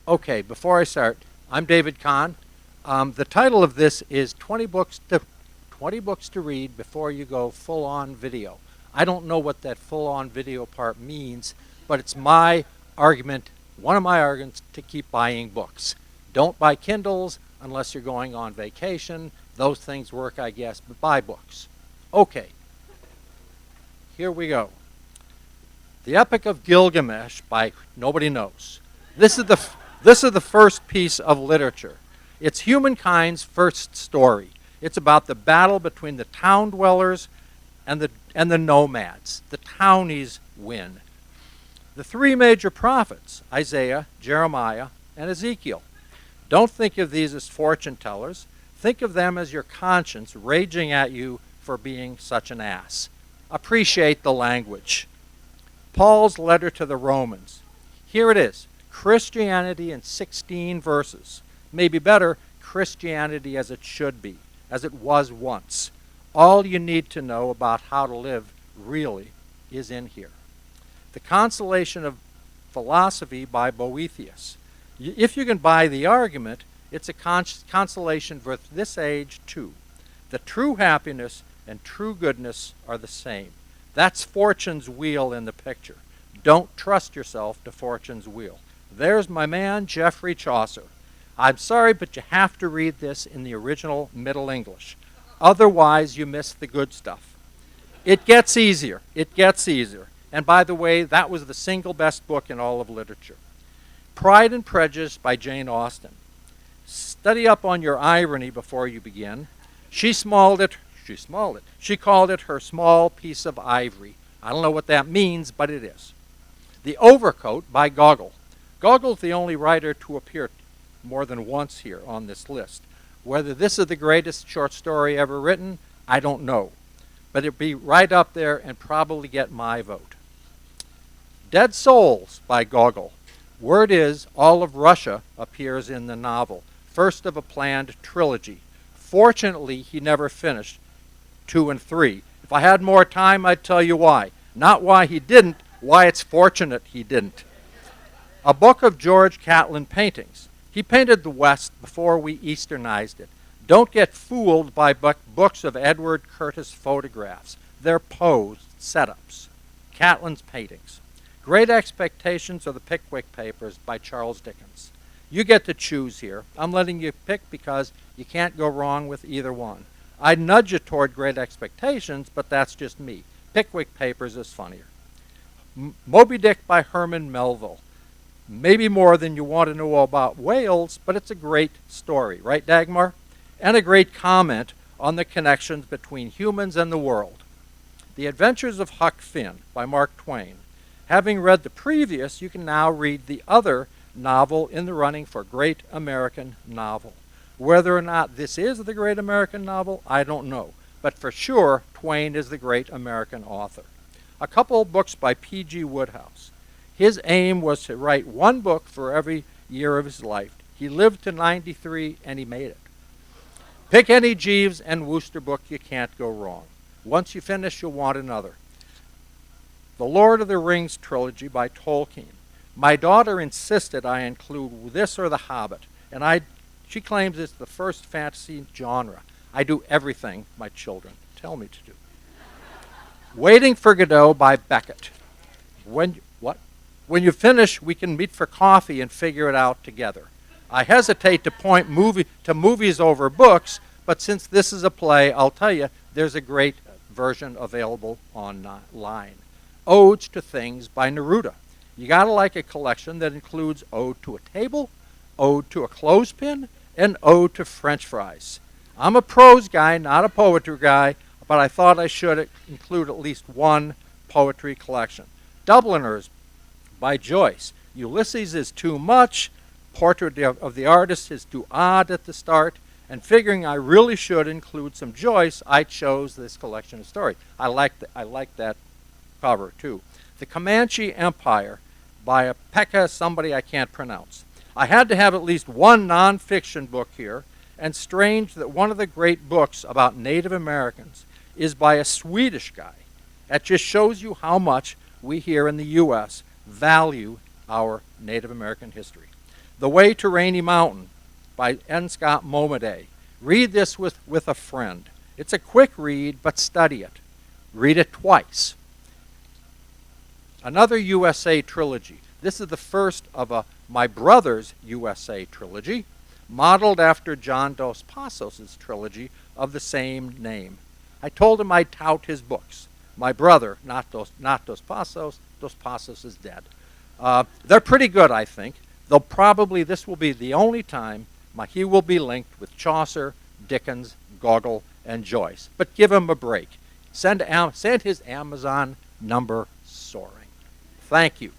Okay, before I start, I'm David Kahn. The title of this is 20 books to read before you go full-on video. I don't know what that full-on video part means, but it's my argument, one of my arguments to keep buying books. Don't buy Kindles unless you're going on vacation. Those things work, I guess, but buy books. Okay, here we go. The Epic of Gilgamesh by nobody knows. This is the first piece of literature. It's humankind's first story. It's about the battle between the town dwellers and the nomads. The townies win. The three major prophets, Isaiah, Jeremiah, and Ezekiel. Don't think of these as fortune tellers. Think of them as your conscience raging at you for being such an ass. Appreciate the language. Paul's letter to the Romans. Here it is. Christianity in 16 verses. Maybe better, Christianity as it should be, as it was once. All you need to know about how to live really is in here. The Consolation of Philosophy by Boethius. If you can buy the argument, it's a consolation for this age too. The true happiness and true goodness are the same. That's fortune's wheel in the picture. Don't trust yourself to fortune's wheel. There's my man, Geoffrey Chaucer. I'm sorry, but you have to read this in the original Middle English. Otherwise, you miss the good stuff. It gets easier. It gets easier. And by the way, that was the single best book in all of literature. Pride and Prejudice by Jane Austen. Study up on your irony before you begin. She called it her small piece of ivory. I don't know what that means, but it is. The Overcoat by Gogol. Gogol's the only writer to appear more than once here on this list. Whether this is the greatest short story ever written, I don't know. But it'd be right up there and probably get my vote. Dead Souls by Gogol. Word is, all of Russia appears in the novel, first of a planned trilogy. Fortunately, he never finished 2 and 3. If I had more time, I'd tell you why. Not why he didn't, why it's fortunate he didn't. A book of George Catlin paintings. He painted the West before we Easternized it. Don't get fooled by books of Edward Curtis photographs. They're posed setups. Catlin's paintings. Great Expectations of the Pickwick Papers by Charles Dickens. You get to choose here. I'm letting you pick because you can't go wrong with either one. I'd nudge you toward Great Expectations, but that's just me. Pickwick Papers is funnier. Moby Dick by Herman Melville. Maybe more than you want to know about whales, but it's a great story, right, Dagmar? And a great comment on the connections between humans and the world. The Adventures of Huck Finn by Mark Twain. Having read the previous, you can now read the other novel in the running for Great American Novel. Whether or not this is the Great American Novel, I don't know. But for sure, Twain is the great American author. A couple books by P.G. Wodehouse. His aim was to write one book for every year of his life. He lived to 93 and he made it. Pick any Jeeves and Wooster book, you can't go wrong. Once you finish, you'll want another. The Lord of the Rings trilogy by Tolkien. My daughter insisted I include this or The Hobbit, and she claims it's the first fantasy genre. I do everything my children tell me to do. Waiting for Godot by Beckett. When you finish, we can meet for coffee and figure it out together. I hesitate to point to movies over books, but since this is a play, I'll tell you, there's a great version available online. Odes to Things by Neruda. You gotta like a collection that includes Ode to a Table, Ode to a Clothespin, and Ode to French Fries. I'm a prose guy, not a poetry guy, but I thought I should include at least one poetry collection. Dubliners by Joyce. Ulysses is too much, Portrait of the Artist is too odd at the start, and figuring I really should include some Joyce, I chose this collection of stories. I like that cover too. The Comanche Empire by a Pekka somebody I can't pronounce. I had to have at least one nonfiction book here, and strange that one of the great books about Native Americans is by a Swedish guy. That just shows you how much we here in the U.S. value our Native American history. The Way to Rainy Mountain by N. Scott Momaday. Read this with a friend. It's a quick read, but study it. Read it twice. Another USA trilogy. This is the first of my brother's USA trilogy, modeled after John Dos Passos' trilogy of the same name. I told him I'd tout his books. My brother, not Dos Passos. Dos Passos is dead. They're pretty good, I think. Though probably this will be the only time he will be linked with Chaucer, Dickens, Gogol, and Joyce. But give him a break. Send his Amazon number soaring. Thank you.